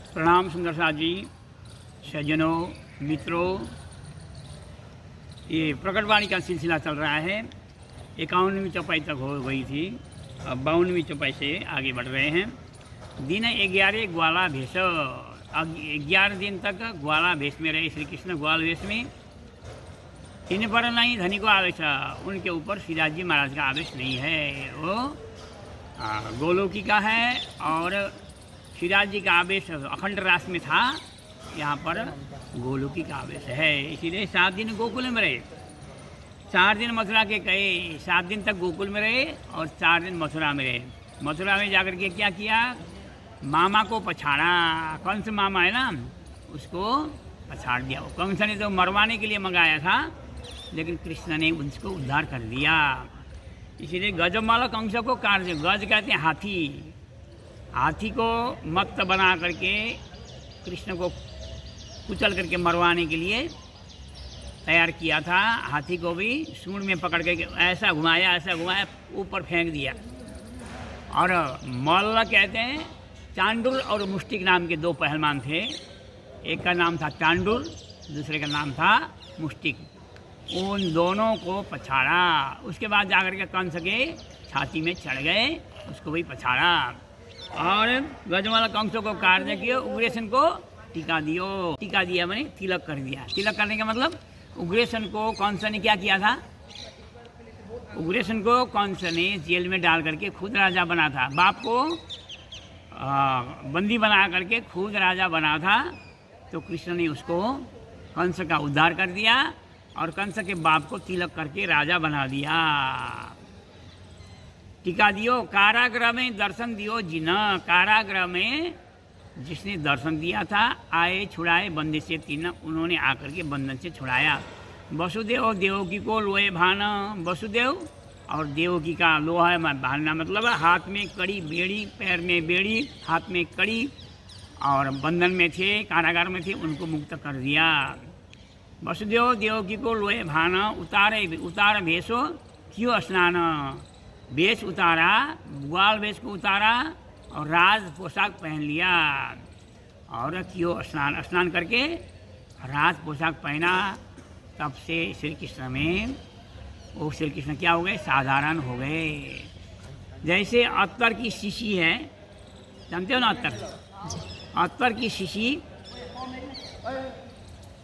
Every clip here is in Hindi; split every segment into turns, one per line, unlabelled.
प्रणाम सुंदर साथ जी, सज्जनों, मित्रों। ये प्रकटवाणी का सिलसिला चल रहा है। 51वीं चौपाई तक हो गई थी, अब 52वीं चौपाई से आगे बढ़ रहे हैं। दिन 11 ग्वाला भेष, 11 दिन तक ग्वाला भेष में रहे श्री कृष्ण। ग्वाल भेष में इन पर नहीं धनी को आवेश, उनके ऊपर श्रीराज जी महाराज का आवेश नहीं है, वो गोलोकी का है। और श्रीराज जी का आवेश अखंड रास में था, यहाँ पर गोलोकी का आवेश है। इसीलिए 7 दिन गोकुल में रहे, 4 दिन मथुरा के कहे। 7 दिन तक गोकुल में रहे और 4 दिन मथुरा में रहे। मथुरा में जाकर के क्या किया, मामा को पछाड़ा। कंस मामा है ना, उसको पछाड़ दिया। कंस ने तो मरवाने के लिए मंगाया था, लेकिन कृष्ण ने उसको उद्धार कर दिया। इसीलिए गजमाला कंस को काट दिया। गज कहते हैं हाथी। हाथी को मत्त बना करके कृष्ण को कुचल करके मरवाने के लिए तैयार किया था। हाथी को भी सूंड में पकड़ के ऐसा घुमाया, ऊपर फेंक दिया। और मल्ल कहते हैं, चांडुल और मुष्टिक नाम के 2 पहलवान थे। एक का नाम था चांडुल, दूसरे का नाम था मुष्टिक। उन दोनों को पछाड़ा। उसके बाद जाकर के कंस के छाती में चढ़ गए, उसको भी पछाड़ा। और गजमाला कंस को काट दिया, उग्रेसन को टीका दियो। टीका दिया मैंने तिलक कर दिया। तिलक करने का मतलब उग्रेसन को कंस ने क्या किया था, उग्रेसन को कंस ने जेल में डाल करके खुद राजा बना था। बाप को बंदी बना करके खुद राजा बना था। तो कृष्ण ने उसको, कंस का उद्धार कर दिया और कंस के बाप को तिलक करके राजा बना दिया। टीका दियो, कारागृह में दर्शन दियो जिन। कारागृह में जिसने दर्शन दिया था, आए छुड़ाए बंदी से 3, उन्होंने आकर के बंधन से छुड़ाया। वसुदेव और देवकी को लोहे भान। वसुदेव और देवकी का लोहा भानना मतलब हाथ में कड़ी, बेड़ी, पैर में बेड़ी, हाथ में कड़ी, और बंधन में थे, कारागार में थे, उनको मुक्त कर दिया। वसुदेव देवकी को लोहे भान। उतार भेषो क्यों स्नान। वेश उतारा, ग्वाल वेश को उतारा और राज पोशाक पहन लिया। और क्यों स्नान करके राज पोशाक पहना। तब से श्री कृष्ण में वो श्री कृष्ण क्या हो गए, साधारण हो गए। जैसे अत्तर की शीशी है, जानते हो ना अत्तर। अत्तर की शीशी,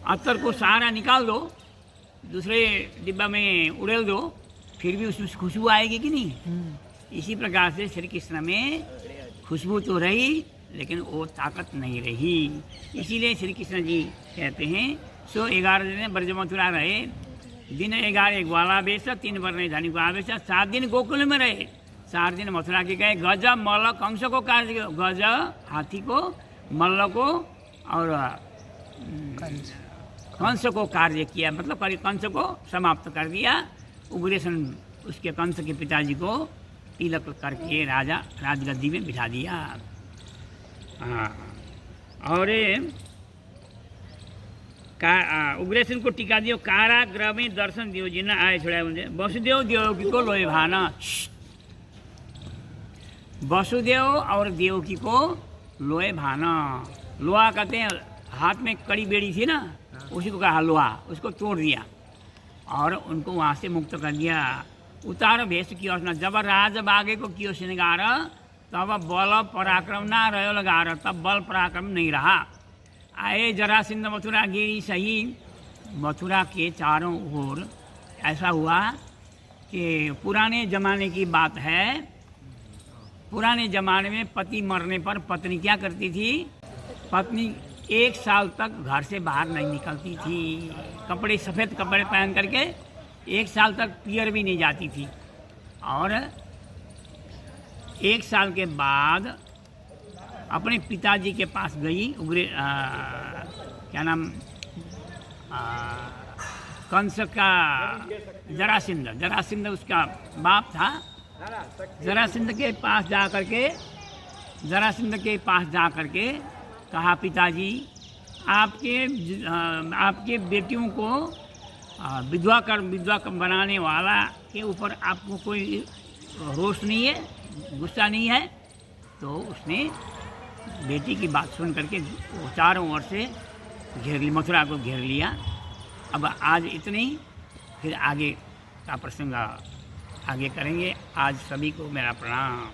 अत्तर को सारा निकाल दो, दूसरे डिब्बा में उड़ेल दो, फिर भी उसमें खुशबू आएगी कि नहीं। इसी प्रकार से श्री कृष्ण में खुशबू तो रही, लेकिन वो ताकत नहीं रही। इसीलिए श्री कृष्ण जी कहते हैं, 11 दिन ब्रज मथुरा रहे। दिन 11 ग्वाला वेश, 3 वर्ण धनी को आवेश। 7 दिन गोकुल में रहे, 4 दिन मथुरा के गए। गज मल्ल कंस को काट दिया। गज हाथी को, मल्ल को और कंस को कार्य किया, मतलब कंस को समाप्त कर दिया। उग्रेसन उसके कंस के पिताजी को तिलक करके राजगद्दी में बिठा दिया। और उग्रेसन को टीका दियो, कारागृह में दर्शन दियो जिन आए छुड़ाए मुझे। वसुदेव देवकी को लोहे भाना। वसुदेव और देवकी को लोहे भाना। लोहा कहते हैं, हाथ में कड़ी बेड़ी थी ना, उसी को कहा लोहा, उसको तोड़ दिया और उनको वहाँ से मुक्त कर दिया। उतार भेष कियो स्नान। जब राज बागे को कियो श्रृंगार, तब बल पराक्रम ना रहो लगार। तब बल पराक्रम नहीं रहा। आए जरासंध मथुरा गिरी सही। मथुरा के चारों ओर ऐसा हुआ कि पुराने ज़माने की बात है। पुराने ज़माने में पति मरने पर पत्नी क्या करती थी, पत्नी 1 साल तक घर से बाहर नहीं निकलती थी। कपड़े, सफ़ेद कपड़े पहन करके 1 साल तक पियर भी नहीं जाती थी। और 1 साल के बाद अपने पिताजी के पास गई। क्या नाम, कंस का जरासंध उसका बाप था। जरासंध के पास जा करके कहा, पिताजी आपके बेटियों को विधवा बनाने वाला के ऊपर आपको कोई रोष नहीं है, गुस्सा नहीं है। तो उसने बेटी की बात सुन करके वो चारों ओर से मथुरा को घेर लिया। अब आज इतनी, फिर आगे का प्रसंग आगे करेंगे। आज सभी को मेरा प्रणाम।